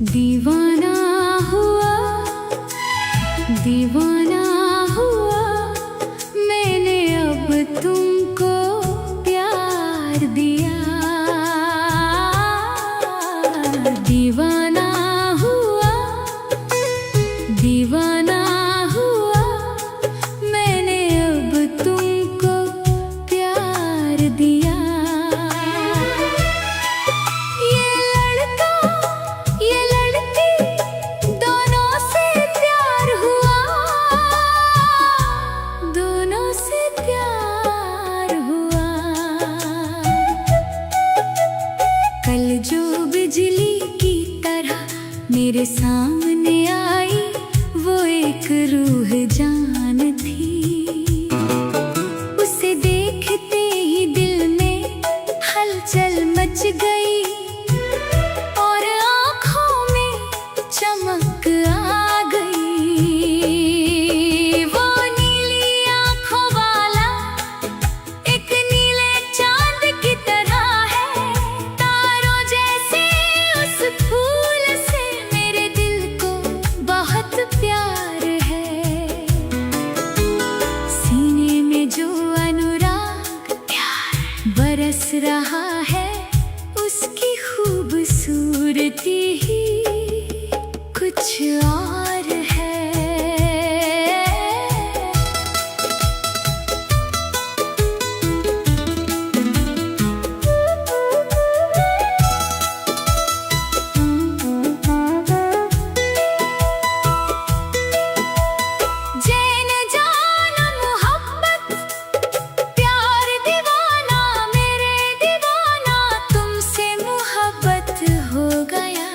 दीवाना हुआ, दीवाना हुआ मैंने अब तुमको प्यार दिया। दीवाना हुआ, दीवाना हुआ मैंने अब तुमको प्यार दिया। कल जो बिजली की तरह मेरे सामने आई, वो एक रूह जान थी। उसे देखते ही दिल में हलचल मच गई और आँखों में चमक आ गई। वो नीली आँखों वाला एक नीले चांद की तरह है। तारों जैसे उस फूल से मेरे दिल को बहुत प्यार है। सीने में जो अनुराग प्यार बरस रहा है, उसकी खूबसूरती ही कुछ और है। जैन जान मोहब्बत प्यार दीवाना, मेरे दीवाना तुमसे मोहब्बत हो गया।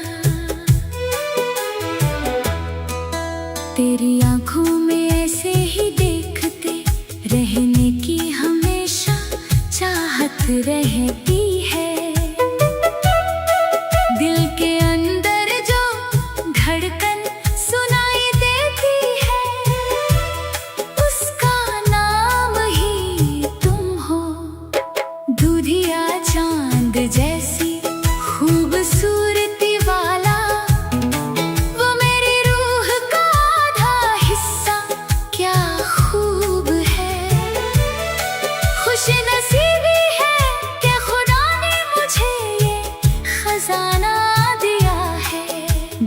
तेरी आँखों में ऐसे ही देखते रहने की हमेशा चाहत रहती है। दिल के अंदर जो धड़कन सुनाई देती है, उसका नाम ही तुम हो। दूधिया चांद जैसी खूबसूरती वाला वो मेरी रूह का आधा हिस्सा, क्या खूब है। खुशनसीबी है कि खुदा ने मुझे ये खजाना दिया है।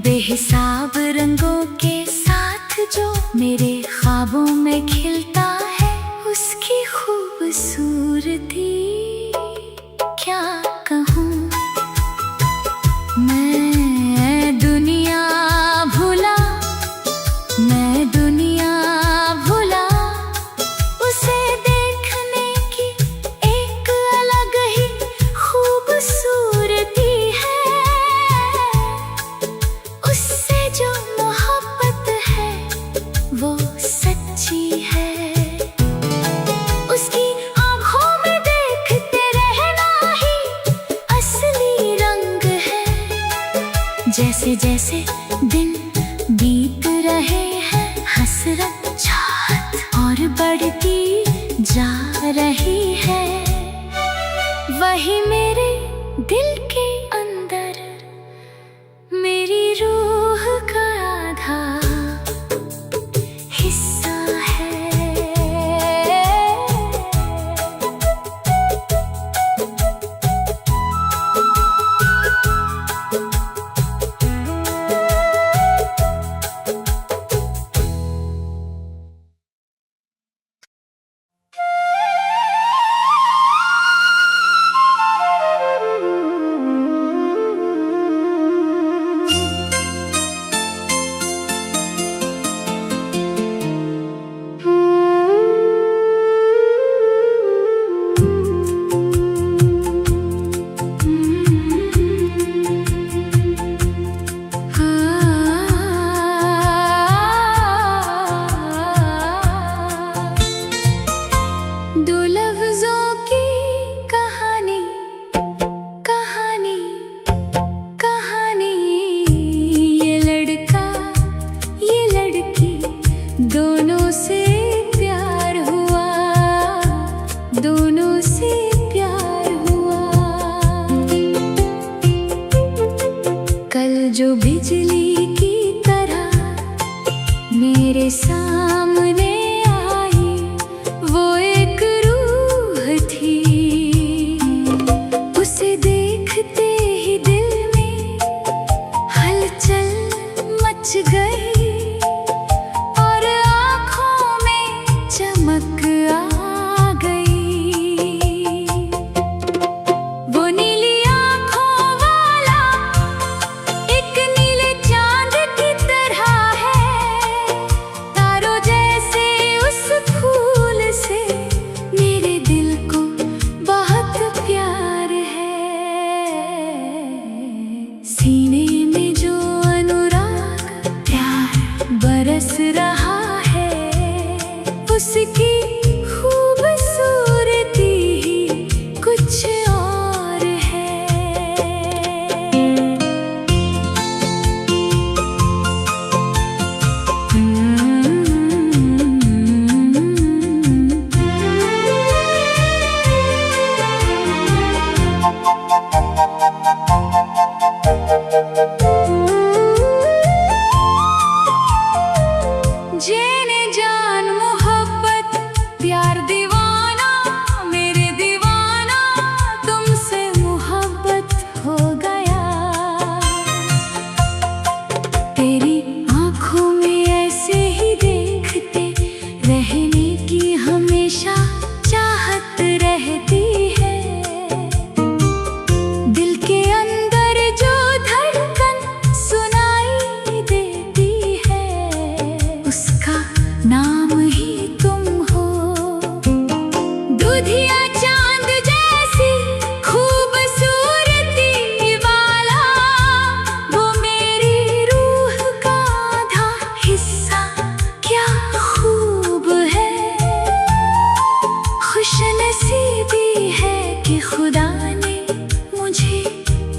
बेहिसाब रंगों के साथ जो मेरे ख्वाबों में खिलता है, उसकी खूबसूरती क्या कहूँ। मैं दुनिया भूला, मैं दुनिया भूला उसे देखने की एक अलग ही खूबसूरती है। उससे जो मोहब्बत है वो सच्ची है। उसकी आँखों में देखते रहना ही असली रंग है। जैसे जैसे दिन बीत रहे हैं, हसरत चाहत और बढ़ती जा रही है। वही मेरे दिल के अंदर मेरी रूह का आधा हिस्सा है।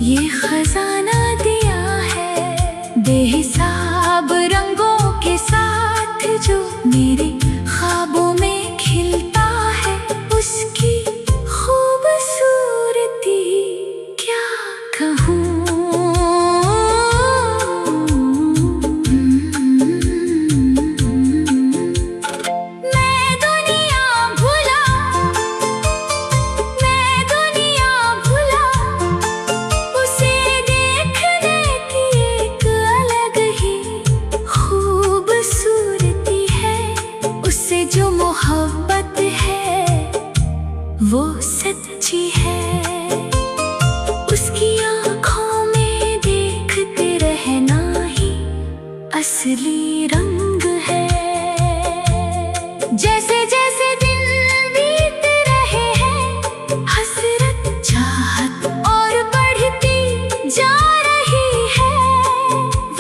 ये खजाना दिया है बेहिसाब रंगों के साथ, जो मेरे ख्वाबों में खिलता है। उसकी खूबसूरती क्या कहूँ। मोहब्बत है वो सच्ची है, उसकी आँखों में देखते रहना ही असली रंग है। जैसे जैसे दिन बीत रहे हैं, हसरत चाहत और बढ़ती जा रही है।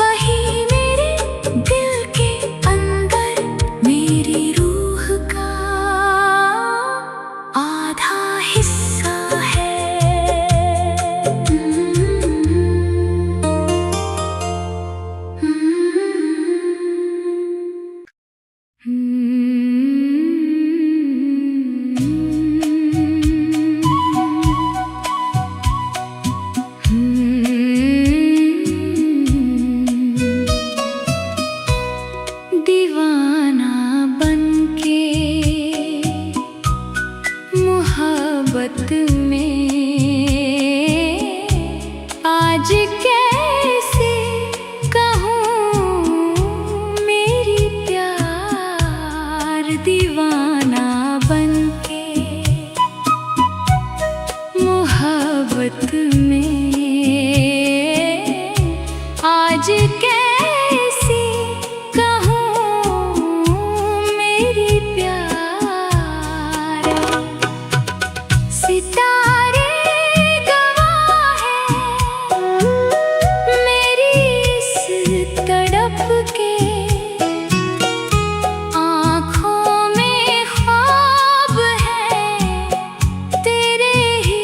वही मेरे दिल के अंदर मेरी मोहब्बत में आज कैसे कहूँ मेरी प्यार। दीवाना बनके मोहब्बत में आज कैसे कहूँ मेरी प्यार। सितारे गवाह हैं मेरी इस तड़प के, आँखों में ख्वाब है तेरे ही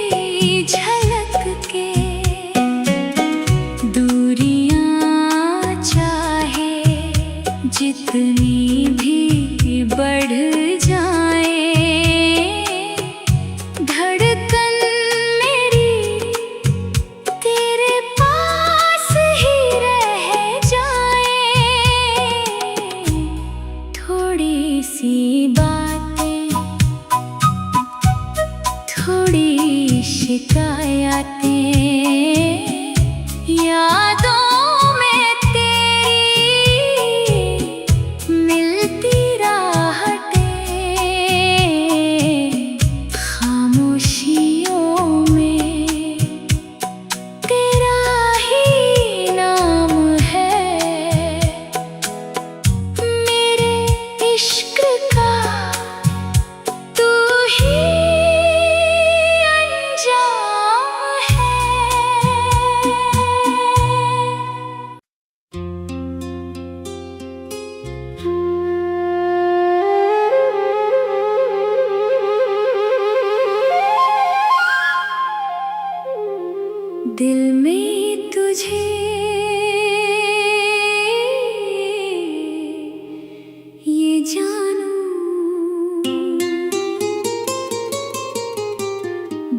झलक के। दूरियां चाहे जितनी भी बढ़ जाए, धड़कन मेरी तेरे पास ही रह जाए। थोड़ी सी बातें, थोड़ी शिकायतें, यादों में तेरी मिलती राहतें, खामोशियों में तेरा ही नाम है। मेरे इश्क का तू ही अंजाम है। दिल में तुझे ये जानूं,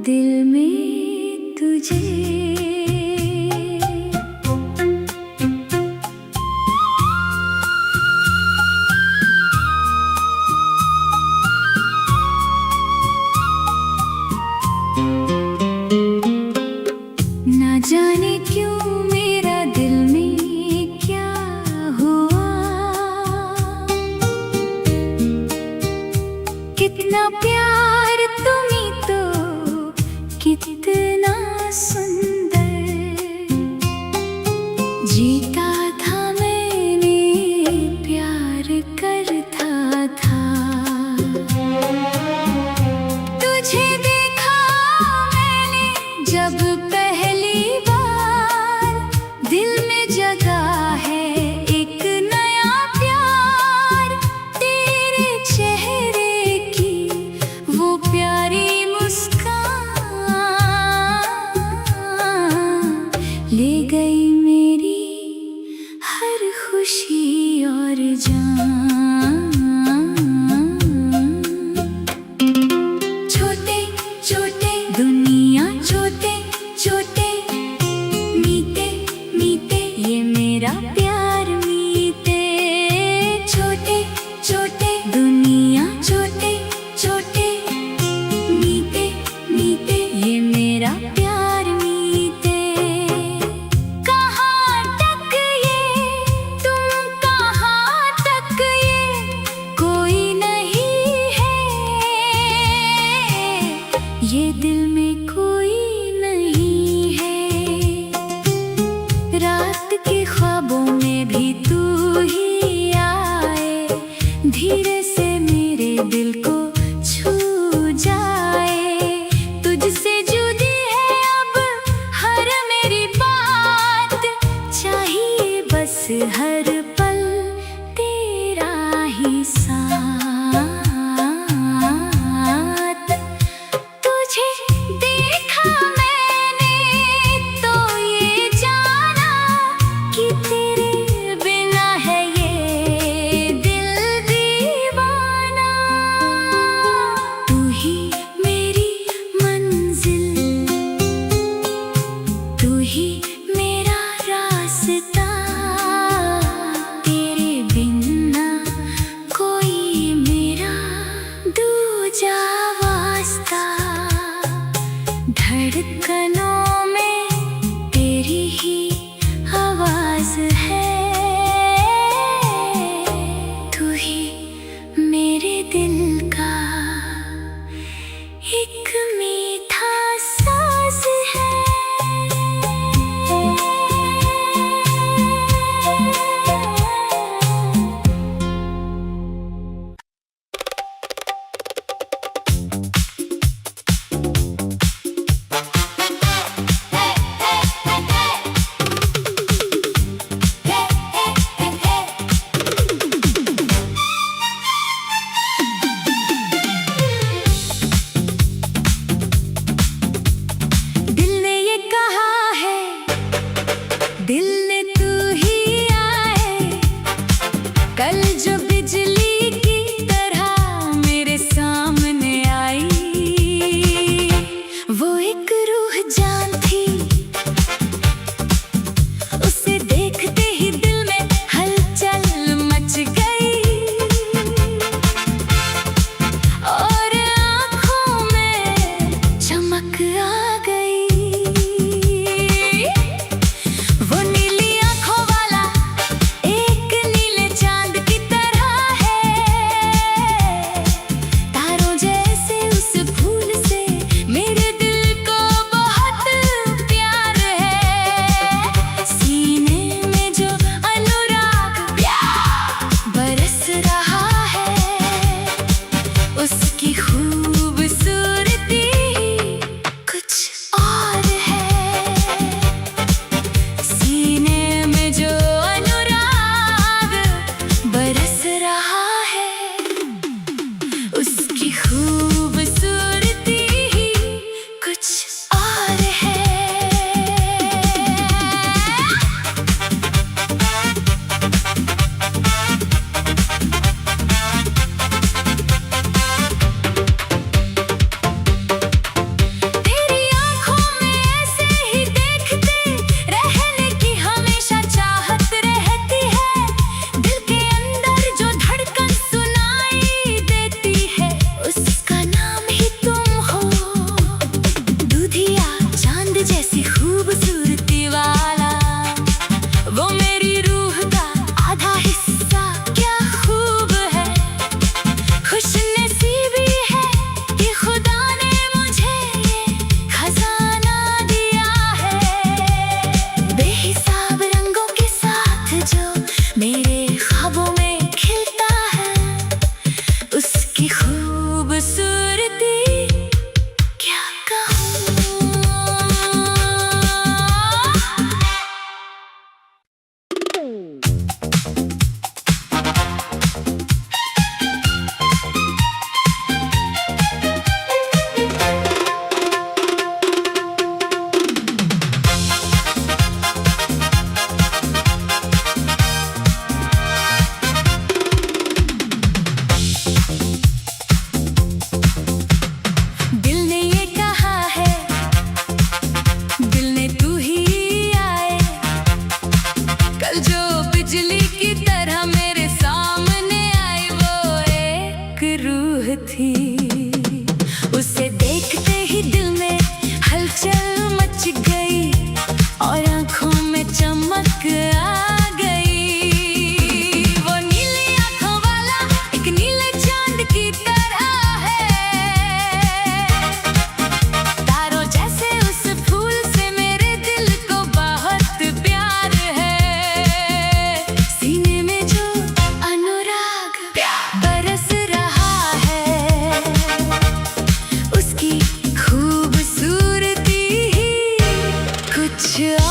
दिल में तुझे ना जाने क्यों मेरा दिल में क्या हुआ। कितना प्यार तुम्ही तो कितना सुंदर, जीता था मैंने प्यार करता था। तुझे देखा मैंने जब पहली बार, दिल में जगा है एक नया प्यार। तेरे चेहरे की वो प्यारी मुस्कान ले गई मेरी हर खुशी और जान। छोटे छोटे दुनिया छोटे छोटे मीते मीते ये मेरा प्यार मीते। छोटे छोटे दुनिया छोटे छोटे मीते मीते ये मेरा प्यार मीते।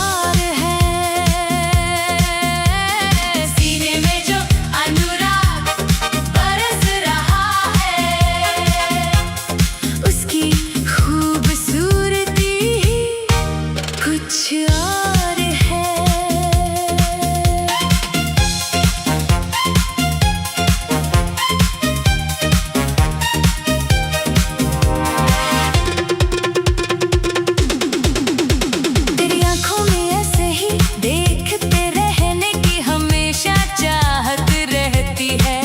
और है। सीने में जो अनुराग बरस रहा है, उसकी खूबसूरती कुछ और है। तेरी आंखों में ऐसे ही देखते रहने की हमेशा चाहत रहती है।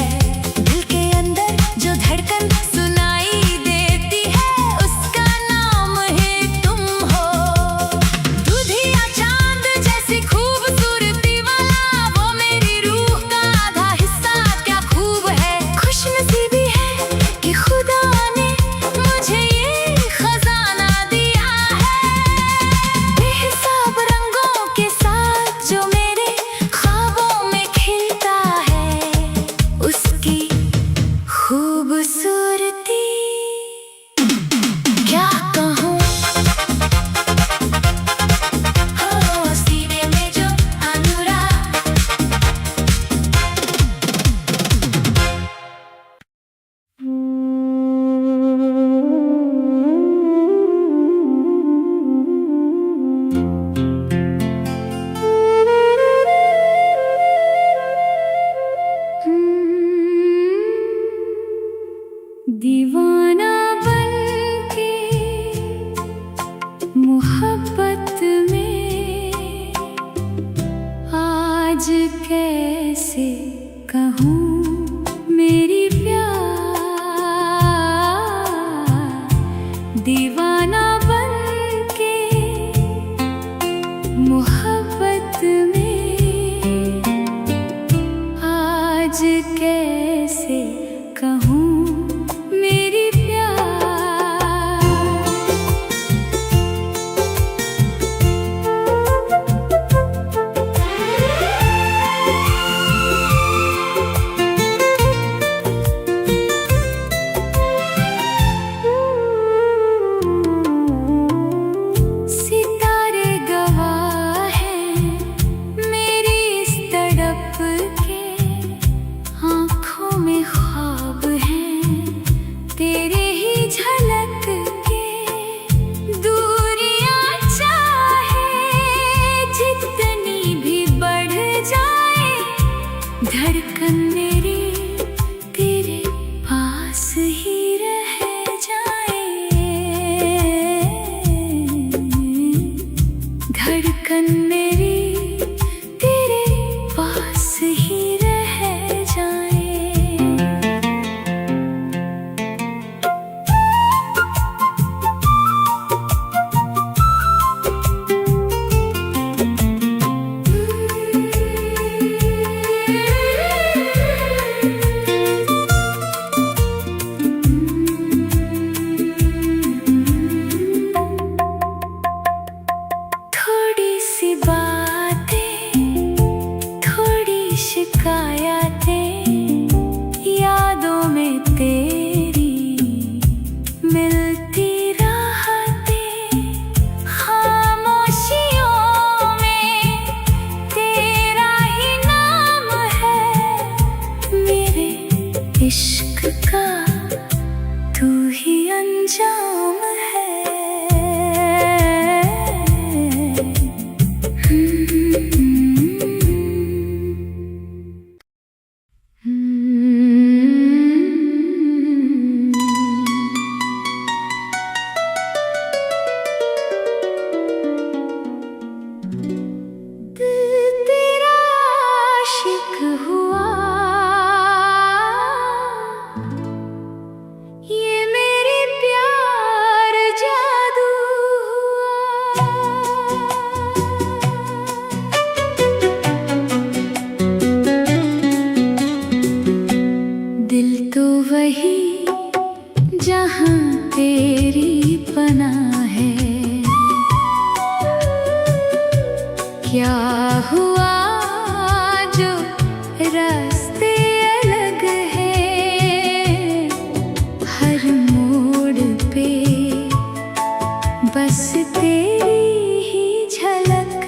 दिल के अंदर जो धड़कन सुनाई देती है, उसका नाम है तुम हो। दूधिया चांद जैसी खूबसूरती वाला वो मेरी रूह का आधा हिस्सा क्या खूब है। खुशनसीबी है कि खुदा ने मुझे ये खजाना दिया है। बेहिसाब रंगों के साथ जो मेरे ख्वाबों में खिलता है, उसकी खूबसूरती क्या कहूँ। हो सीने में जो अनुराग दीवाना बनके मोहब्बत में आज कैसे कहूँ मेरी प्यार। दीवाना बनके मोहब्बत में आज कैसे कहूँ मेरी प्यार। सितारे गवाह हैं मेरी इस तड़प के, आँखों में ख्वाब हैं तेरे ही झलक के। दूरियां चाहे जितनी भी बढ़ जाए, धड़कन मेरी तेरे पास ही रह जाए। धड़कन मेरी तेरे पास ही रह जाए। थोड़ी सी बातें, थोड़ी शिकायतें, यादों में तेरी मिलती राहतें। खामोशियों में तेरा ही नाम है, मेरे इश्क का तू ही अंजाम है। दिल तेरा आशिक हुआ, ये मेरे प्यार जादू हुआ। दिल तो वही जहाँ तेरी पनाह है। क्या हुआ जो रास्ते अलग हैं, हर मोड़ पे बस तेरी ही झलक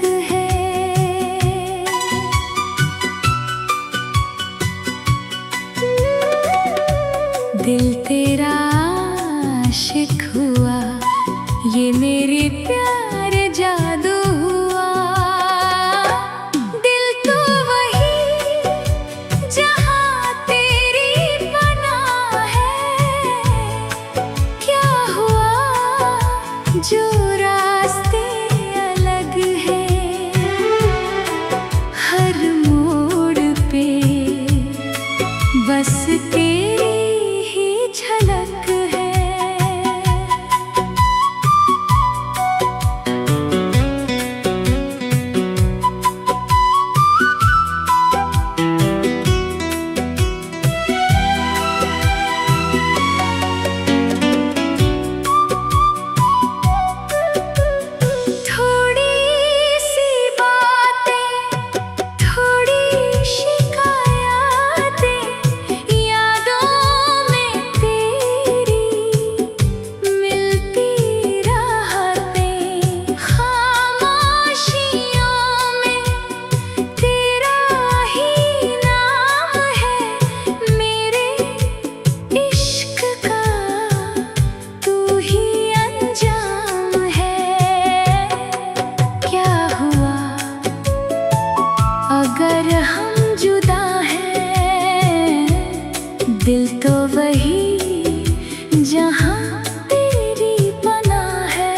दिल तो वही जहाँ तेरी पनाह है।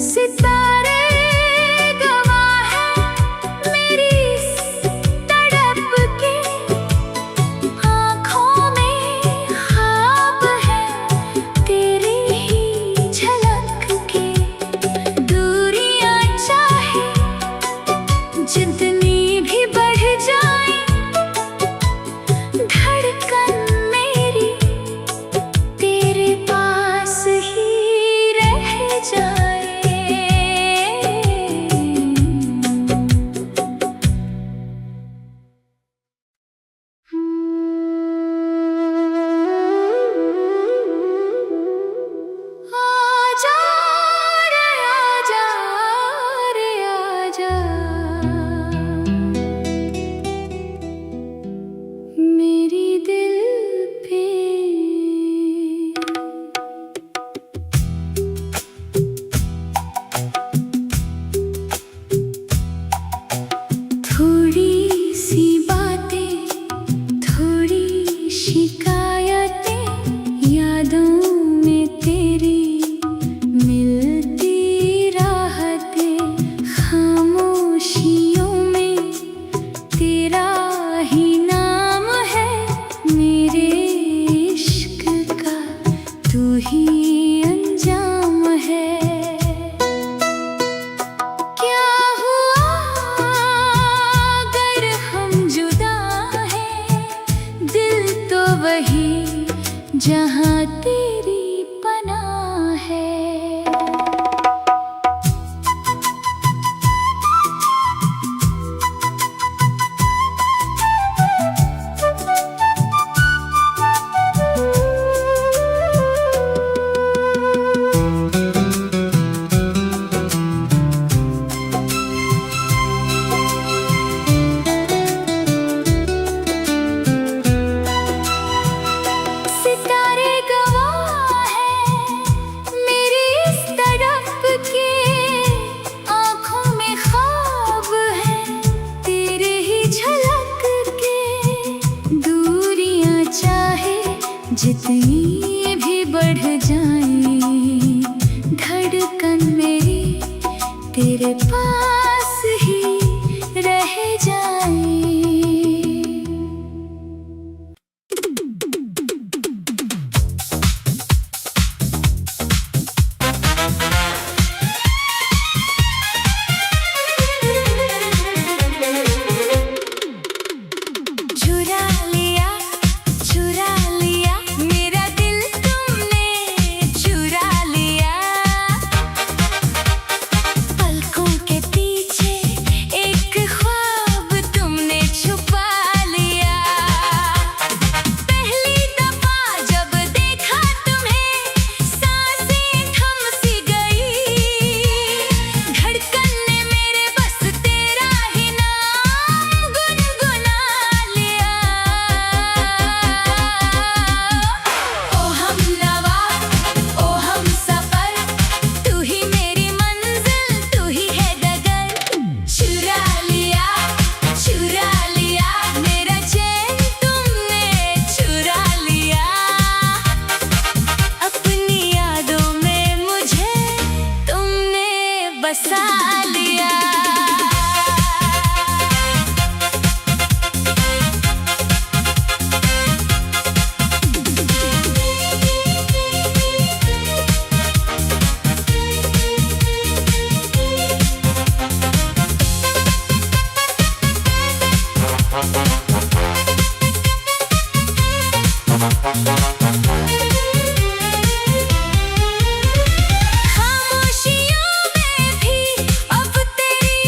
सितारे गवाह हैं मेरी तड़प के, आँखों में ख्वाब है तेरी ही झलक के। दूरियां चाहे जितनी भी बढ़ जाए, धड़कन मेरी तेरे पास ही रह जाए। आजा रे आजा रे आजा, मेरी दिल पे। थोड़ी सी बातें, थोड़ी शिकायतें, यादों में तेरी मिलती राहतें। खामोशियों में तेरा ही नाम है, मेरे इश्क का तू ही अंजाम है। क्या हुआ अगर हम जुदा हैं, दिल तो वही जहाँ तेरी पनाह है। सितारे गवाह हैं मेरी इस तड़प के, आँखों में ख्वाब है तेरे ही झलक के। दूरियां चाहे जितनी भी बढ़ जाए, धड़कन मेरी तेरे पास ही रह जाए। चुरा लिया मेरा दिल तुमने, चुरा लिया। पलकों के पीछे एक ख्वाब तुमने छुपा लिया। पहली दफा जब देखा तुम्हें, सांसें थम सी गई। धड़कन ने मेरे बस तेरा ही नाम गुनगुना लिया। ओ हमनवा, ओ हमसफर, तू ही मेरी मंजिल, तू ही है डगर। चुरा लिया मेरा चैन तुमने, चुरा लिया। अपनी यादों में मुझे तुमने बसा लिया। खामोशियों में भी अब तेरी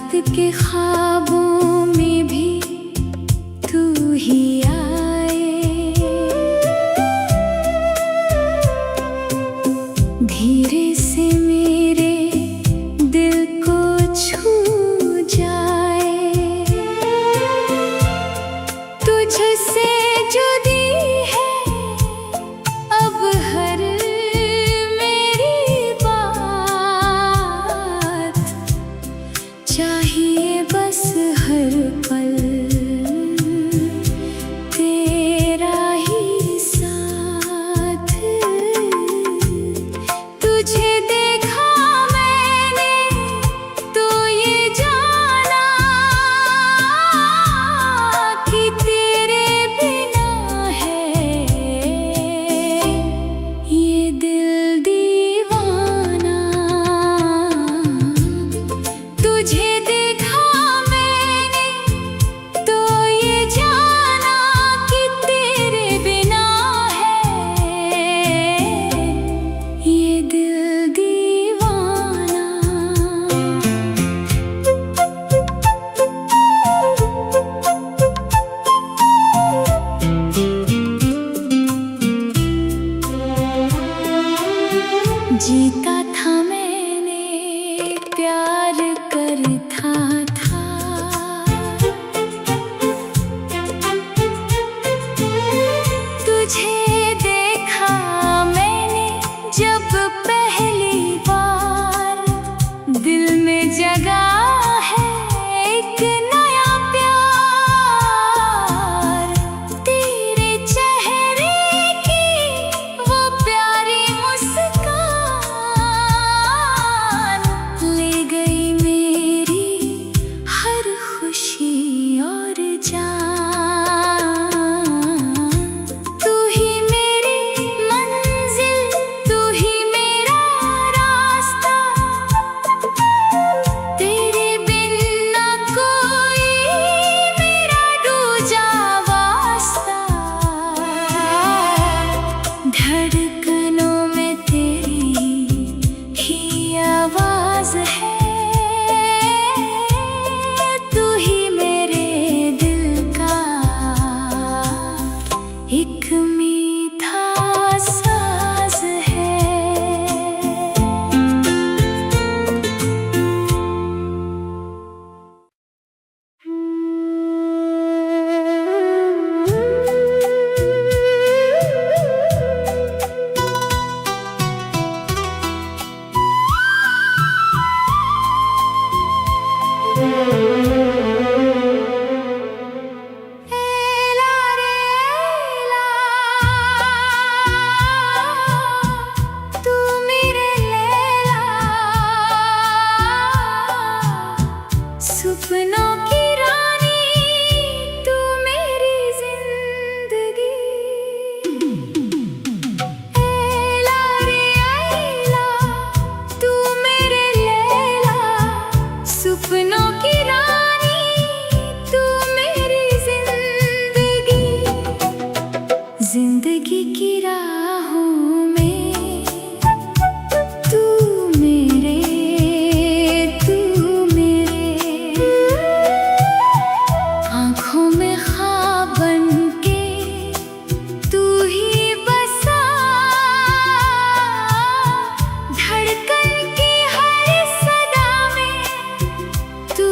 रात के ख्वाबों में भी तू ही आए, धीरे से मेरे दिल को छू जाए। तुझसे जुदी है अब हर मेरी बात, चाहिए बस हर पल तेरा ही साथ। तुझे देखा मैंने तो ये जाना कि तेरे बिना है ये दिल दीवाना। तुझे देखा मैंने तो ये जाना कि तेरे बिना है ये दिल दीवाना। जीता था मैंने प्यार करता था, तुझे देखा मैंने जब पहली बार, दिल में जगा है एक नया प्यार। तेरे चेहरे की वो प्यारी मुस्कान ले गई मेरी हर खुशी और जान। तू ही मेरी मंजिल, तू ही मेरा रास्ता, तेरे बिन ना कोई मेरा दूजा वास्ता। धड़कनों में तेरी ही आवाज है, तू ही मेरे दिल का एक मीठा साज है। एला रे एला, तू मेरे लैला, सपनों की रानी तू मेरी जिंदगी। एला रे एला, तू मेरे लैला, सपनों की रानी तू मेरी जिंदगी। जिंदगी की राहों में तू मेरे आँखों में ख्वाब बन के तू ही बसा। धड़कन की हर सदा में तू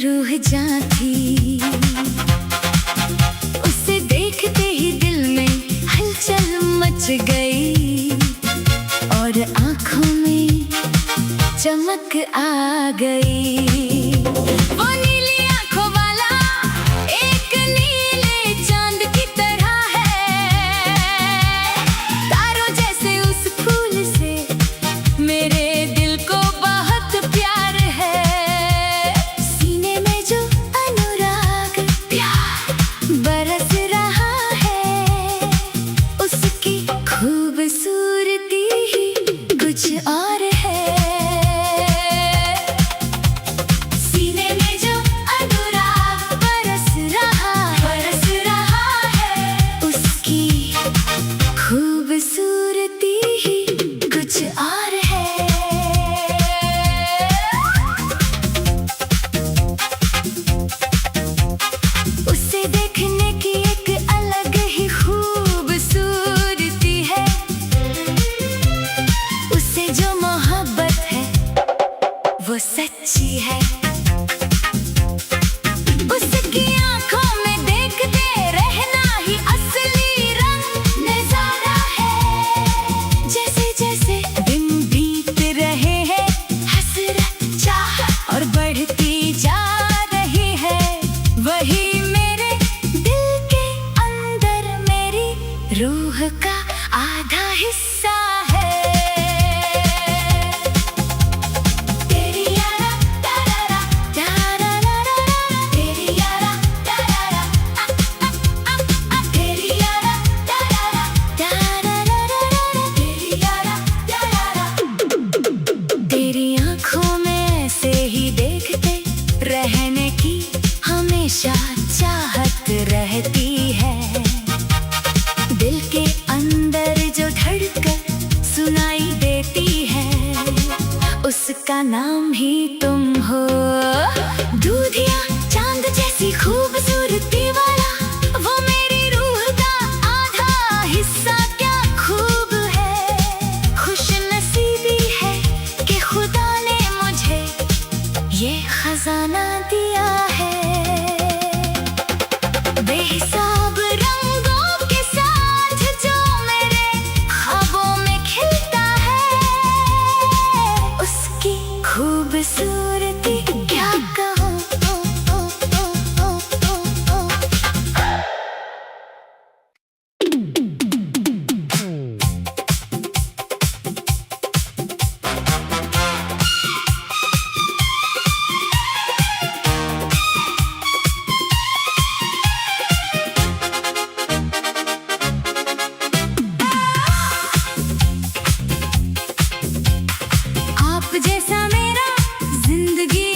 रूह जां थी। उसे देखते ही दिल में हलचल मच गई और आंखों में चमक आ गई। वो नीली आंखों वाला एक नीले चांद की तरह है, तारों जैसे उस फूल से मेरे दिल को बहुत प्यार है। सीने में जो अनुराग प्यार बरस रहा है, उसकी खूबसूरती ही कुछ और है। सीने में जो अनुराग बरस रहा है, उसकी खूबसूरती ही कुछ और है। उसे देखने की एक अलग ही खूबसूरती है। उसे जो मोहब्बत है वो सच्ची है। उसकी आंखों में देखते रहना ही असली रंग नजारा है। जैसे जैसे दिन बीत रहे हैं, हसरत चाहत और बढ़ती जा रही है। वही मेरे दिल के अंदर मेरी रूह का आधा हिस्सा है। तेरी यारा तारारा तारारा, तेरी यारा तारारा तेरी यारा तारारा तारारा, तेरी यारा तारारा। तेरी आंखों में ऐसे ही देखते रहने की हमेशा चाहत रहती है। दिल के अंदर जो धड़कन सुनाई देती है, उसका नाम ही तुम हो। दूधिया चांद जैसी खूबसूरती वाला, वो मेरी रूह का आधा हिस्सा क्या खूब है। खुश नसीबी है कि खुदा ने मुझे ये खजाना दिया है। बेहिसाब रंगों के साथ जो मेरे ख्वाबों में खिलता है, उसकी खूबसूरती क्या कहूँ। आप जैसा मेरा जिंदगी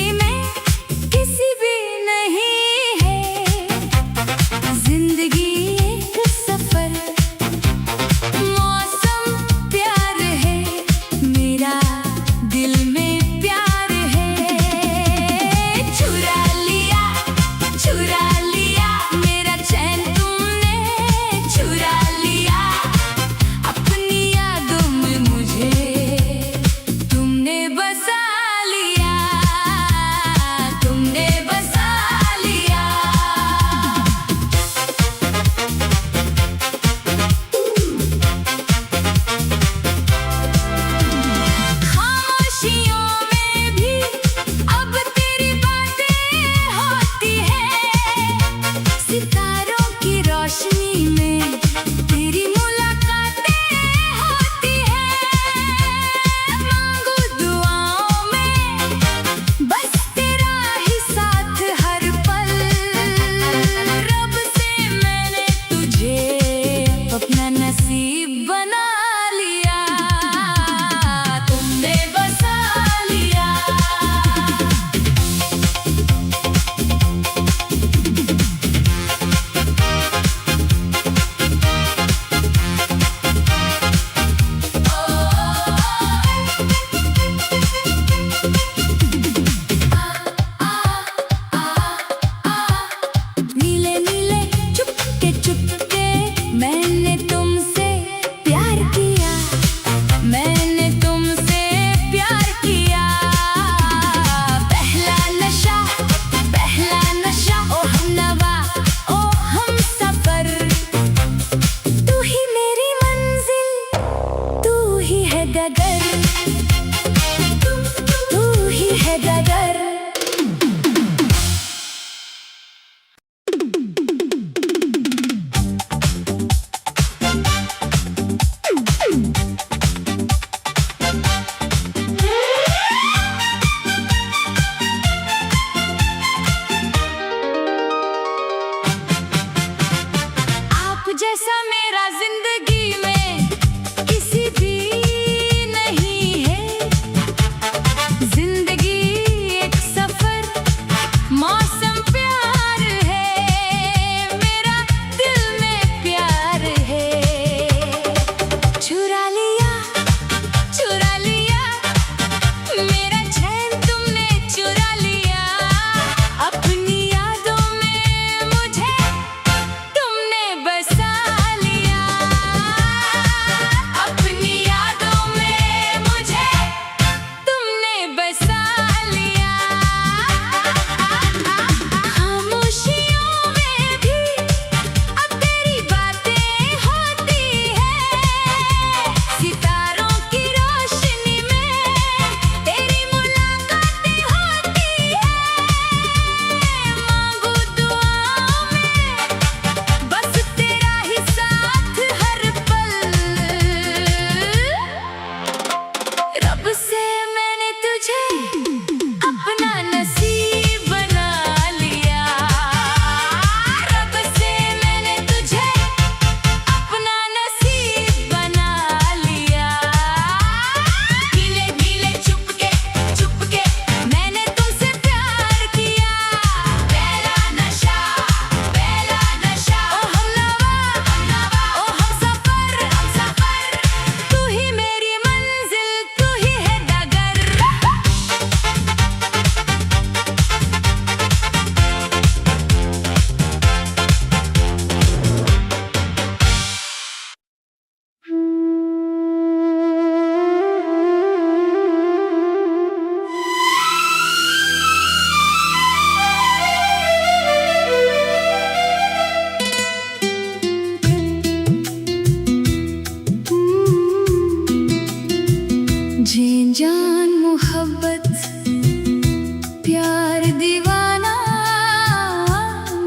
प्यार दीवाना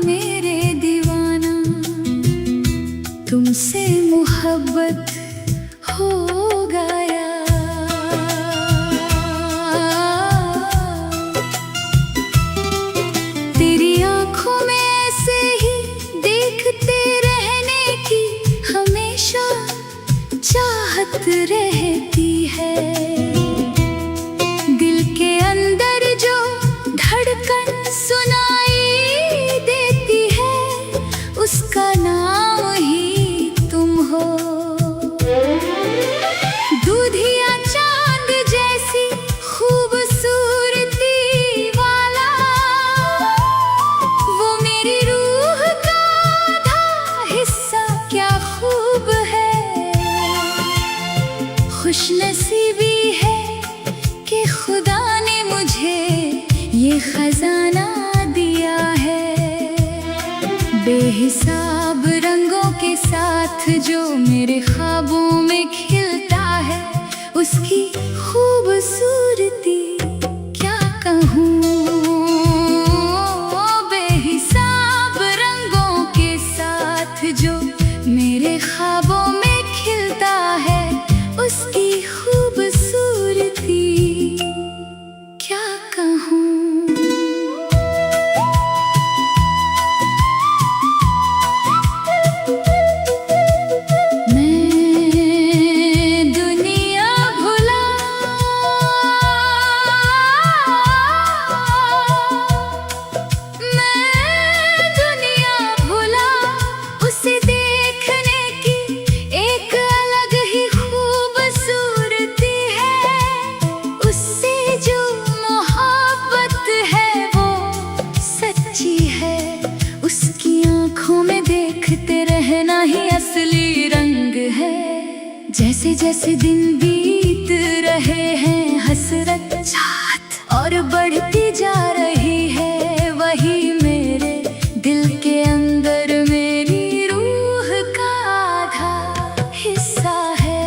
मेरे दीवाना, तुमसे मोहब्बत हो गया। तेरी आंखों में ऐसे ही देखते रहने की हमेशा चाहत रहती है। दिल के अंदर जो धड़कन सुनाई देती है, उसका नाम ही तुम हो। दूधिया चांद जैसी खूबसूरती वाला, वो मेरी रूह का आधा हिस्सा क्या खूब है। खुशनसीबी है कि खुदा ने मुझे ये खजाना दिया है। बेहिसाब रंगों के साथ जो मेरे ख्वाबों में खिलता है, उसकी खूबसूरती क्या कहूँ। बेहिसाब रंगों के साथ जो मेरे ख्वाबों में खिलता है, उसकी खूबसूरती क्या कहूँ। उसकी आंखों में देखते रहना ही असली रंग है। जैसे जैसे दिन बीत रहे हैं, हसरत चाहत और बढ़ती जा रही है। वही मेरे दिल के अंदर मेरी रूह का आधा हिस्सा है।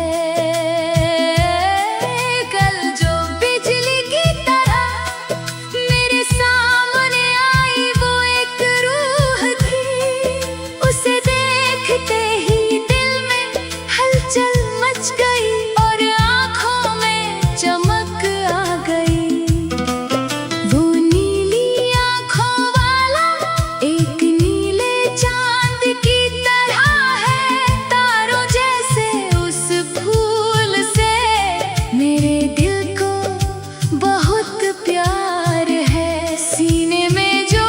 कल जो बिजली की तरह मेरे सामने आई, वो एक रूह थी। उसे देखते ही दिल में हलचल मच गई और आंखों में चमक आ गई। वो नीली आंखों वाला एक नीले चांद की तरह है। तारों जैसे उस फूल से मेरे दिल को बहुत प्यार है। सीने में जो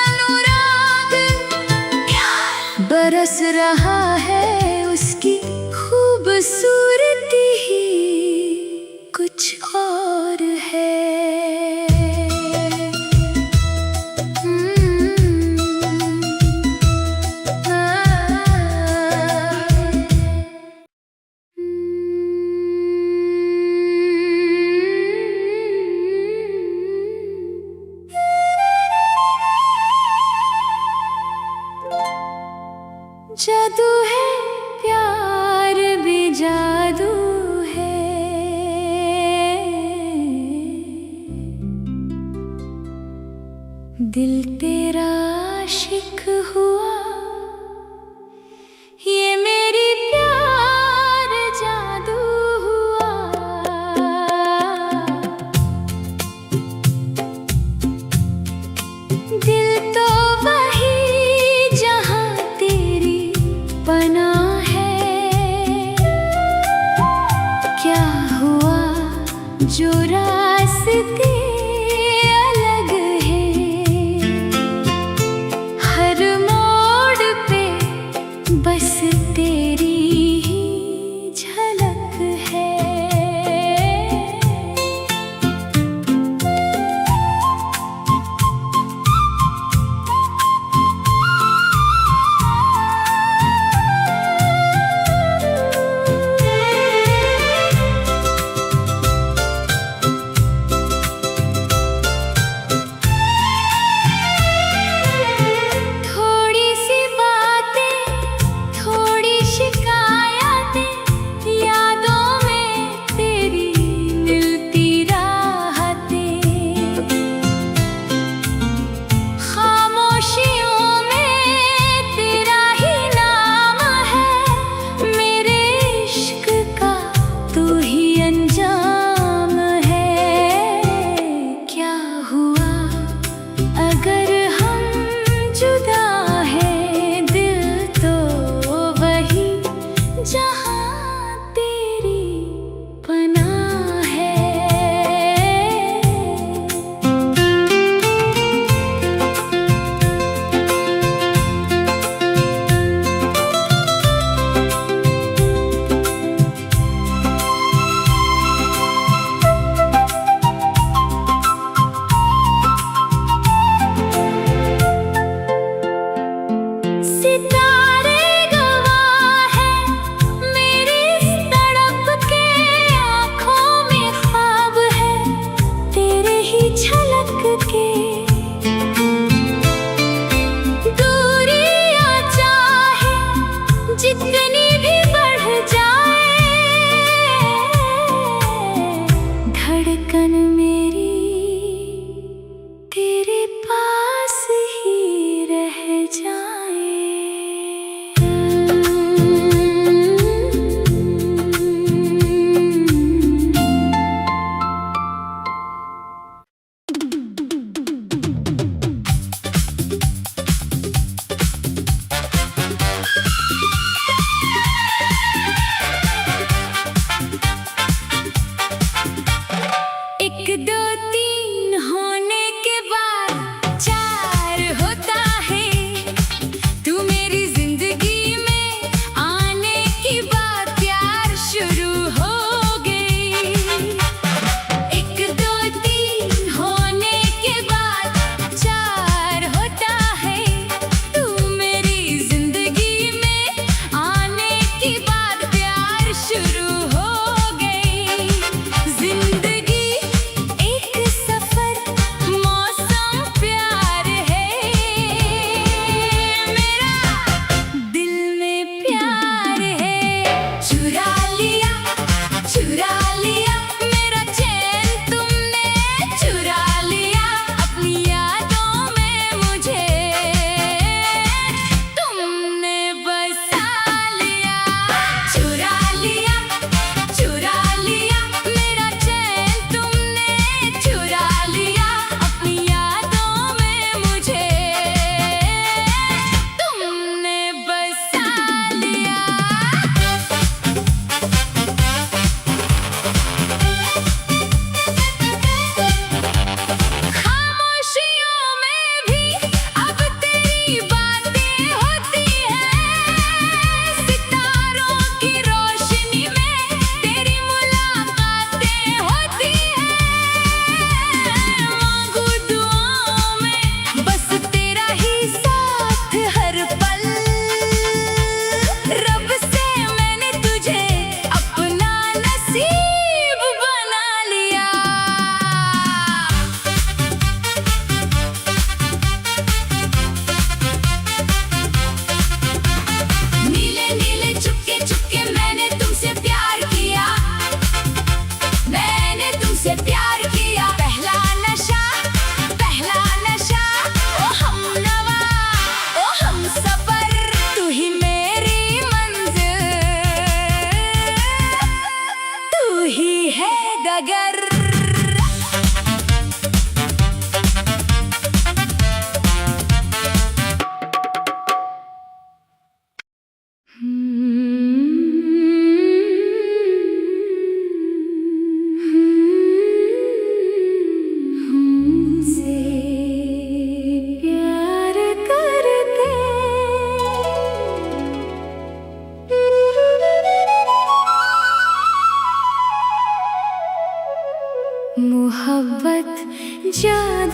अनुराग बरस रहा है, उसकी खूबसूरती ही कुछ और है। जादू है प्यार भी जादू है। दिल तेरा आशिक हुआ, ये मेरी प्यार जादू हुआ। दिल तो वही जहाँ तेरी पनाह है। क्या हुआ जो रास्ते अलग है। हर मोड़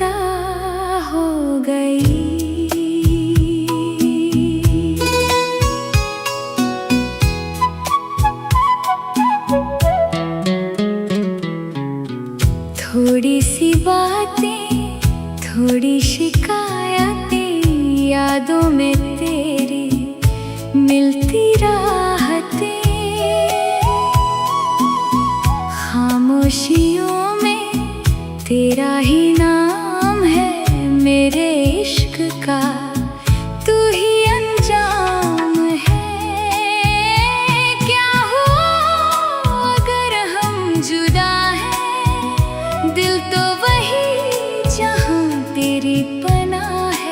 जुदा हो गई। थोड़ी सी बातें, थोड़ी शिकायतें, यादों में तेरी मिलती राहतें, खामोशियों में तेरा ही नाम है मेरे इश्क का, तू ही अंजाम है। क्या हो अगर हम जुदा हैं, दिल तो वही जहां तेरी पनाह है।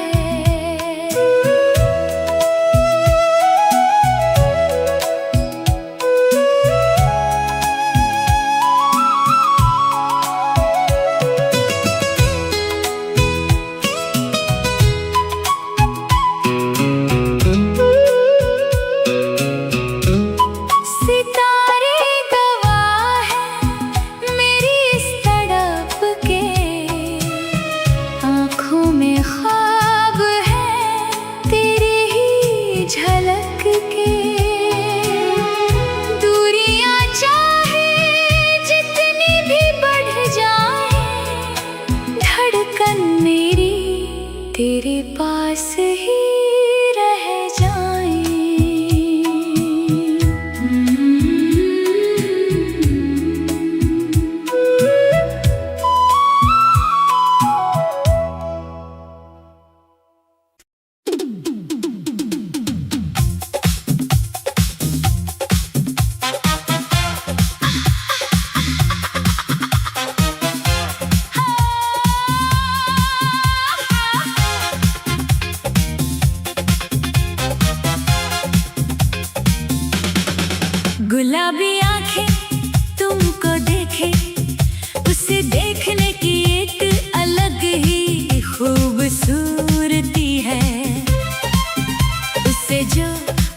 झलक के दूरियां चाहे जितनी भी बढ़ जाए, धड़कन मेरी तेरे पास ही रह जाए। गुलाबी आंखें तुमको देखे, उसे देखने की एक अलग ही खूबसूरती है। उससे जो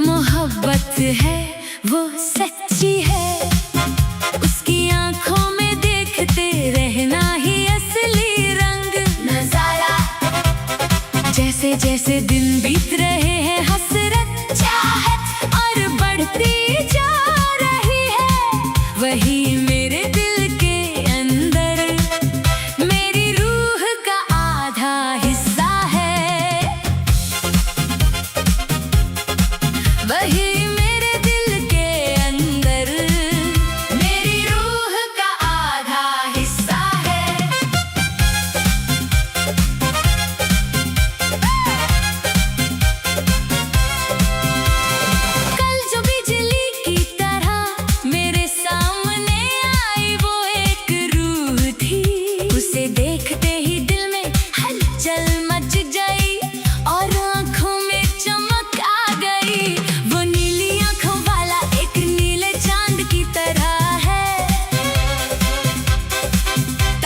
मोहब्बत है वो सच्ची है, उसकी आंखों में देखते रहना ही असली रंग नजारा। जैसे जैसे दिन बीत रहे हैं, हसरत चाहत और बढ़ती जा वही मेरे दिल के अंदर मेरी रूह का आधा हिस्सा है। वही मेरे दिल के अंदर मेरी रूह का आधा हिस्सा है। कल जो बिजली की तरह मेरे सामने आई, वो एक रूह थी। उसे देखते ही दिल में हलचल मच गई और आंखों में चमक आ गई। वो नीली आंखों वाला एक नीले चांद की तरह है,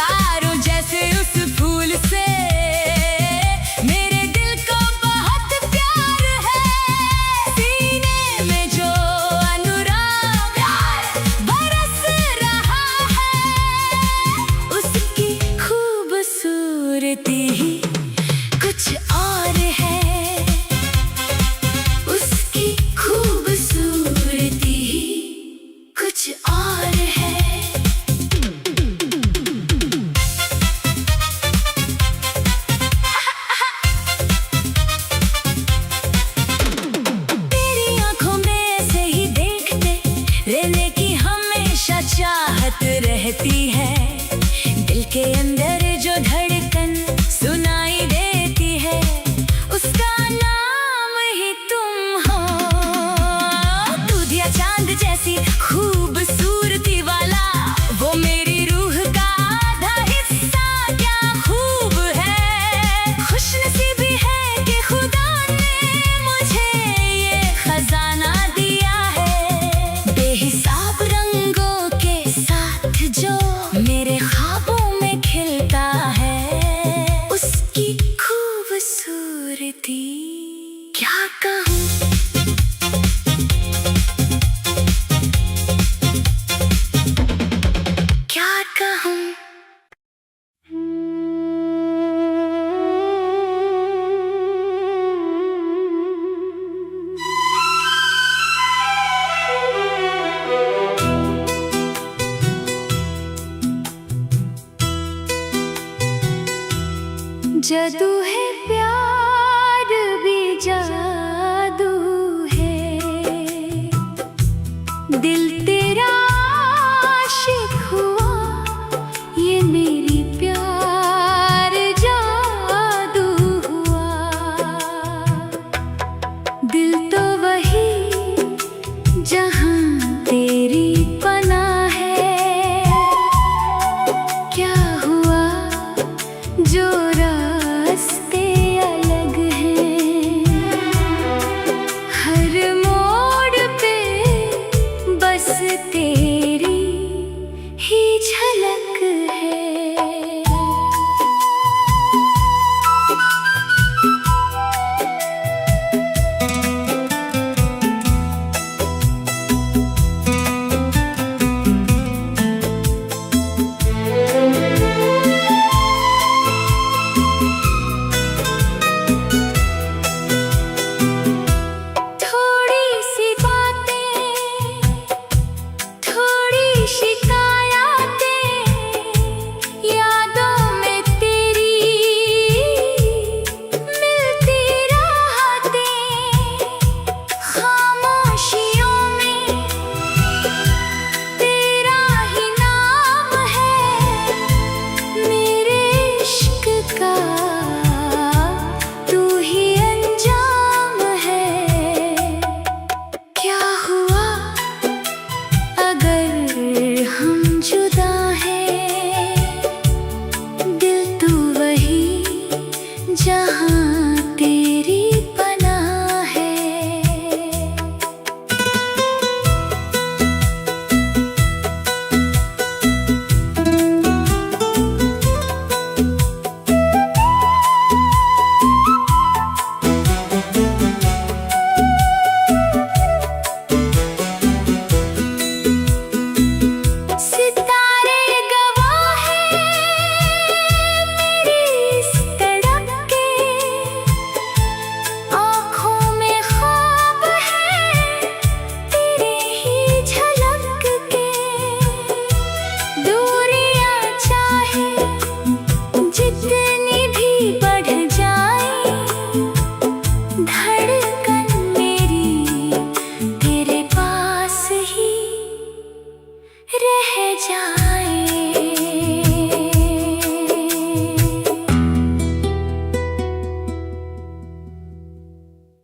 तारों जैसे उस फूल से मेरे दिल को बहुत प्यार है। सीने में जो अनुराग बरस रहा है, उसकी खूबसूरती ही कुछ और है। उसकी खूबसूरती ही कुछ और है। तेरी आंखों में ऐसे ही देखते रहने की हमेशा चाहत रहती है। दिल के अंदर जो धड़कन सुनाई देती है, उसका नाम ही तुम हो। दूध या चांद जैसी खूबसूरती वाला वो मेरी रूह का आधा हिस्सा, क्या खूब है। खुशनसीबी है कि खुदा ने मुझे ये खजाना दिया है। बेहिसाब रंगों के साथ जो मेरे ख्वाबों में खिलता है, उसकी खूबसूरती क्या कहूँ। क्या कहूँ। जादू है प्यार भी जादू है, दिल तेरा आशिक हुआ, ये मेरी प्यार जादू हुआ। दिल तो वही जहां तेरी पनाह है, क्या हुआ जो